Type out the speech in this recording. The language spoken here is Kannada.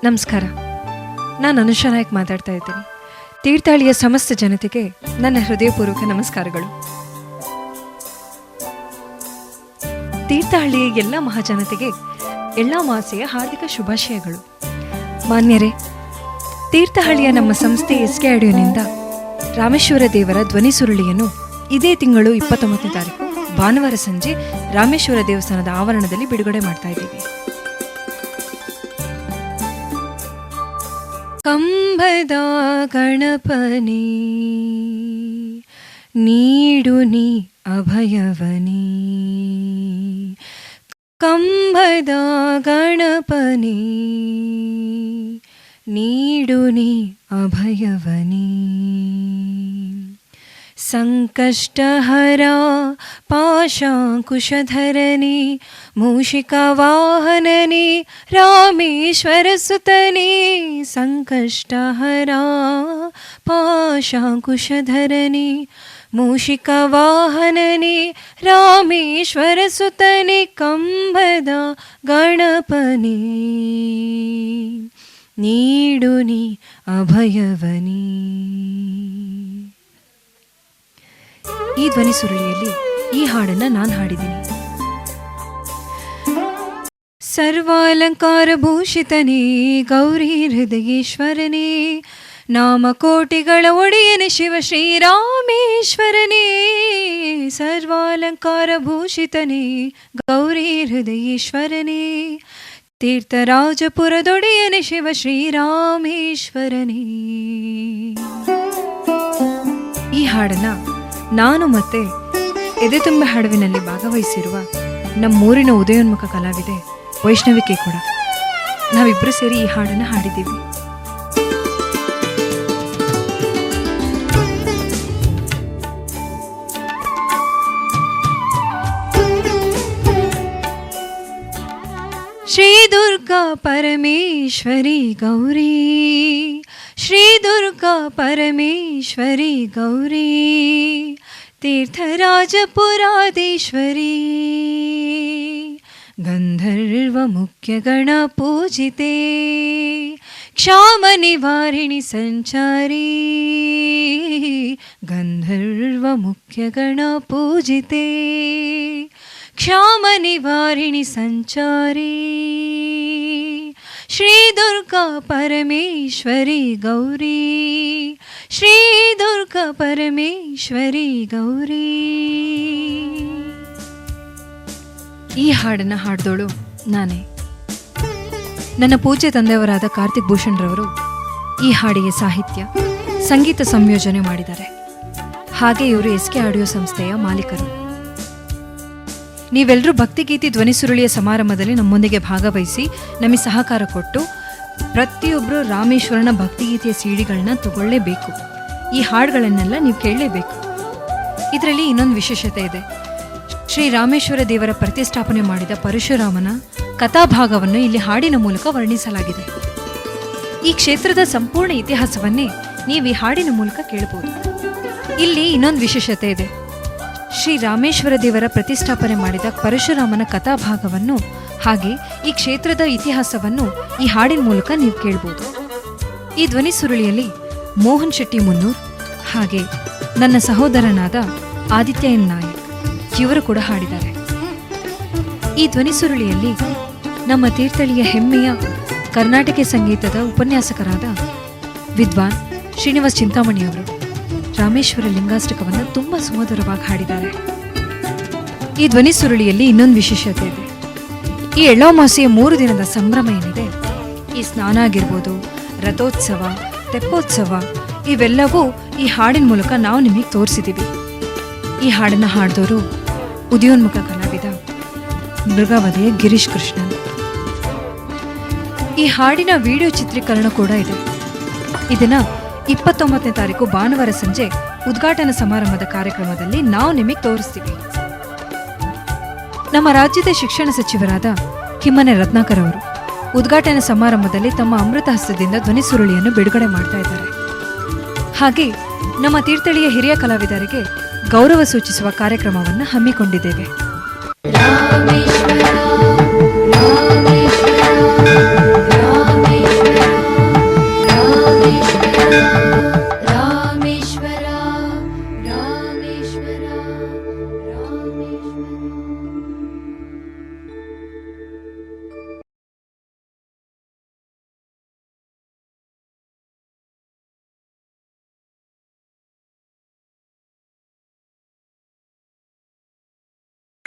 ನಮಸ್ಕಾರ. ನಾನು ಅನುಷಾ ನಾಯಕ್ ಮಾತಾಡ್ತಾ ಇದ್ದೀನಿ. ತೀರ್ಥಹಳ್ಳಿಯ ಸಮಸ್ತ ಜನತೆಗೆ ನನ್ನ ಹೃದಯಪೂರ್ವಕ ನಮಸ್ಕಾರಗಳು. ತೀರ್ಥಹಳ್ಳಿಯ ಎಲ್ಲ ಮಹಾಜನತೆಗೆ ಎಳ್ಳಾಮಾಸೆಯ ಹಾರ್ದಿಕ ಶುಭಾಶಯಗಳು. ಮಾನ್ಯರೇ, ತೀರ್ಥಹಳ್ಳಿಯ ನಮ್ಮ ಸಂಸ್ಥೆ SK ಆಡಿಯೋನಿಂದ ರಾಮೇಶ್ವರ ದೇವರ ಧ್ವನಿ ಸುರುಳಿಯನ್ನು ಇದೇ ತಿಂಗಳು 29ನೇ ತಾರೀಕು ಭಾನುವಾರ ಸಂಜೆ ರಾಮೇಶ್ವರ ದೇವಸ್ಥಾನದ ಆವರಣದಲ್ಲಿ ಬಿಡುಗಡೆ ಮಾಡ್ತಾ ಇದ್ದೀವಿ. ಕಂಬದ ಗಣಪನಿ ನೀಡು ನೀ ಅಭಯವನಿ, ಕಂಬದ ಗಣಪನಿ ನೀಡು ನೀ ಅಭಯವನಿ, ಸಂಕಷ್ಟಹರ ಪಾಶಾಂಕುಶಧರನಿ ಮೂಷಿಕವಾಹನನಿ ರಾಮೇಶ್ವರ ಸುತನಿ, ಸಂಕಷ್ಟಹರ ಪಾಶಾಂಕುಶಧರನಿ ಮೂಷಿಕವಾಹನನಿ ರಾಮೇಶ್ವರ ಸುತನಿ, ಕಂಬದ ಗಣಪನಿ ನೀಡು ನೀ ಅಭಯವನಿ. ಈ ಧ್ವನಿ ಸುರುಳಿಯಲ್ಲಿ ಈ ಹಾಡನ್ನ ನಾನು ಹಾಡಿದ್ದೀನಿ. ಸರ್ವಾಲಂಕಾರ ಭೂಷಿತನೇ ಗೌರಿ ಹೃದಯೇಶ್ವರನೇ, ನಾಮಕೋಟಿಗಳ ಒಡೆಯನೆ ಶಿವ ಶ್ರೀರಾಮೇಶ್ವರನೇ, ಸರ್ವಾಲಂಕಾರ ಭೂಷಿತನೇ ಗೌರಿ ಹೃದಯೇಶ್ವರನೇ, ತೀರ್ಥರಾಜಪುರದೊಡೆಯನೆ ಶಿವ ಶ್ರೀರಾಮೇಶ್ವರನೇ. ಈ ಹಾಡನ್ನ ನಾನು ಮತ್ತೆ ಎದೆತುಂಬೆ ಹಾಡುವಿನಲ್ಲಿ ಭಾಗವಹಿಸಿರುವ ನಮ್ಮೂರಿನ ಉದಯೋನ್ಮುಖ ಕಲಾವಿದೆ ವೈಷ್ಣವಿಕೆ ಕೂಡ ನಾವಿಬ್ಬರು ಸೇರಿ ಈ ಹಾಡನ್ನು ಹಾಡಿದ್ದೀವಿ. ಶ್ರೀ ದುರ್ಗಾ ಪರಮೇಶ್ವರಿ ಗೌರಿ, ಶ್ರೀ ದುರ್ಗಾ ಪರಮೇಶ್ವರಿ ಗೌರಿ, ತೀರ್ಥರಾಜಪುರಾಧೀಶ್ವರಿ, ಗಂಧರ್ವ ಮುಖ್ಯ ಗಣ ಪೂಜಿತೆ, ಕ್ಷಾಮ ನಿವಾರಿಣಿ ಸಂಚಾರಿ, ಗಂಧರ್ವ ಮುಖ್ಯ ಗಣ ಪೂಜಿತೆ, ಕ್ಷಾಮ ನಿವಾರಿಣಿ ಸಂಚಾರಿ, ಶ್ರೀ ದುರ್ಗಾ ಪರಮೇಶ್ವರಿ ಗೌರಿ, ಶ್ರೀ ದುರ್ಗಾ ಪರಮೇಶ್ವರಿ ಗೌರಿ. ಈ ಹಾಡನ್ನು ಹಾಡಿದೋಳು ನಾನೇ. ನನ್ನ ಪೂಜ್ಯ ತಂದೆಯವರಾದ ಕಾರ್ತಿಕ್ ಭೂಷಣ್ ರವರು ಈ ಹಾಡಿಗೆ ಸಾಹಿತ್ಯ ಸಂಗೀತ ಸಂಯೋಜನೆ ಮಾಡಿದ್ದಾರೆ. ಹಾಗೆ ಇವರು SK ಆಡಿಯೋ ಸಂಸ್ಥೆಯ ಮಾಲೀಕರು. ನೀವೆಲ್ಲರೂ ಭಕ್ತಿಗೀತಿ ಧ್ವನಿ ಸುರುಳಿಯ ಸಮಾರಂಭದಲ್ಲಿ ನಮ್ಮೊಂದಿಗೆ ಭಾಗವಹಿಸಿ ನಮಗೆ ಸಹಕಾರ ಕೊಟ್ಟು ಪ್ರತಿಯೊಬ್ಬರು ರಾಮೇಶ್ವರನ ಭಕ್ತಿಗೀತೆಯ ಸಿಡಿಗಳನ್ನ ತಗೊಳ್ಳೇಬೇಕು. ಈ ಹಾಡುಗಳನ್ನೆಲ್ಲ ನೀವು ಕೇಳಲೇಬೇಕು. ಇದರಲ್ಲಿ ಇನ್ನೊಂದು ವಿಶೇಷತೆ ಇದೆ. ಶ್ರೀ ರಾಮೇಶ್ವರ ದೇವರ ಪ್ರತಿಷ್ಠಾಪನೆ ಮಾಡಿದ ಪರಶುರಾಮನ ಕಥಾಭಾಗವನ್ನು ಇಲ್ಲಿ ಹಾಡಿನ ಮೂಲಕ ವರ್ಣಿಸಲಾಗಿದೆ. ಈ ಕ್ಷೇತ್ರದ ಸಂಪೂರ್ಣ ಇತಿಹಾಸವನ್ನೇ ನೀವು ಈ ಹಾಡಿನ ಮೂಲಕ ಕೇಳಬಹುದು. ಇಲ್ಲಿ ಇನ್ನೊಂದು ವಿಶೇಷತೆ ಇದೆ. ಶ್ರೀ ರಾಮೇಶ್ವರ ದೇವರ ಪ್ರತಿಷ್ಠಾಪನೆ ಮಾಡಿದ ಪರಶುರಾಮನ ಕಥಾಭಾಗವನ್ನು ಹಾಗೆ ಈ ಕ್ಷೇತ್ರದ ಇತಿಹಾಸವನ್ನು ಈ ಹಾಡಿನ ಮೂಲಕ ನೀವು ಕೇಳಬಹುದು. ಈ ಧ್ವನಿ ಸುರುಳಿಯಲ್ಲಿ ಮೋಹನ್ ಶೆಟ್ಟಿ ಮುನ್ನೂರ್ ಹಾಗೆ ನನ್ನ ಸಹೋದರನಾದ ಆದಿತ್ಯ ಎನ್ ನಾಯಕ್ ಇವರು ಕೂಡ ಹಾಡಿದ್ದಾರೆ. ಈ ಧ್ವನಿ ಸುರುಳಿಯಲ್ಲಿ ನಮ್ಮ ತೀರ್ಥಹಳ್ಳಿಯ ಹೆಮ್ಮೆಯ ಕರ್ನಾಟಕ ಸಂಗೀತದ ಉಪನ್ಯಾಸಕರಾದ ವಿದ್ವಾನ್ ಶ್ರೀನಿವಾಸ್ ಚಿಂತಾಮಣಿಯವರು ರಾಮೇಶ್ವರ ಲಿಂಗಾಷ್ಟಕವನ್ನು ತುಂಬ ಸುಮಧುರವಾಗಿ ಹಾಡಿದ್ದಾರೆ. ಈ ಧ್ವನಿ ಸುರುಳಿಯಲ್ಲಿ ಇನ್ನೊಂದು ವಿಶೇಷತೆ ಇದೆ. ಈ ಎಳ್ಳಾಮಾಸೆಯ 3 ದಿನದ ಸಂಭ್ರಮ ಏನಿದೆ, ಈ ಸ್ನಾನ ಆಗಿರ್ಬೋದು, ರಥೋತ್ಸವ, ತೆಪ್ಪೋತ್ಸವ, ಇವೆಲ್ಲವೂ ಈ ಹಾಡಿನ ಮೂಲಕ ನಾವು ನಿಮಗೆ ತೋರಿಸಿದ್ದೀವಿ. ಈ ಹಾಡನ್ನು ಹಾಡಿದವರು ಉದಯೋನ್ಮುಖ ಕಲಾವಿದ ಮೃಗವಧೆಯ ಗಿರೀಶ್ ಕೃಷ್ಣನ್. ಈ ಹಾಡಿನ ವಿಡಿಯೋ ಚಿತ್ರೀಕರಣ ಕೂಡ ಇದೆ. ಇದನ್ನ 29ನೇ ತಾರೀಕು ಭಾನುವಾರ ಸಂಜೆ ಉದ್ಘಾಟನಾ ಸಮಾರಂಭದ ಕಾರ್ಯಕ್ರಮದಲ್ಲಿ ನಾವು ನಿಮಗೆ ತೋರಿಸ್ತೀವಿ. ನಮ್ಮ ರಾಜ್ಯದ ಶಿಕ್ಷಣ ಸಚಿವರಾದ ಕಿಮ್ಮನೆ ರತ್ನಾಕರ್ ಅವರು ಉದ್ಘಾಟನಾ ಸಮಾರಂಭದಲ್ಲಿ ತಮ್ಮ ಅಮೃತ ಹಸ್ತದಿಂದ ಧ್ವನಿ ಸುರುಳಿಯನ್ನು ಬಿಡುಗಡೆ ಮಾಡ್ತಾ ಇದ್ದಾರೆ. ಹಾಗೆ ನಮ್ಮ ತೀರ್ಥಹಳ್ಳಿಯ ಹಿರಿಯ ಕಲಾವಿದರಿಗೆ ಗೌರವ ಸೂಚಿಸುವ ಕಾರ್ಯಕ್ರಮವನ್ನು ಹಮ್ಮಿಕೊಂಡಿದ್ದೇವೆ.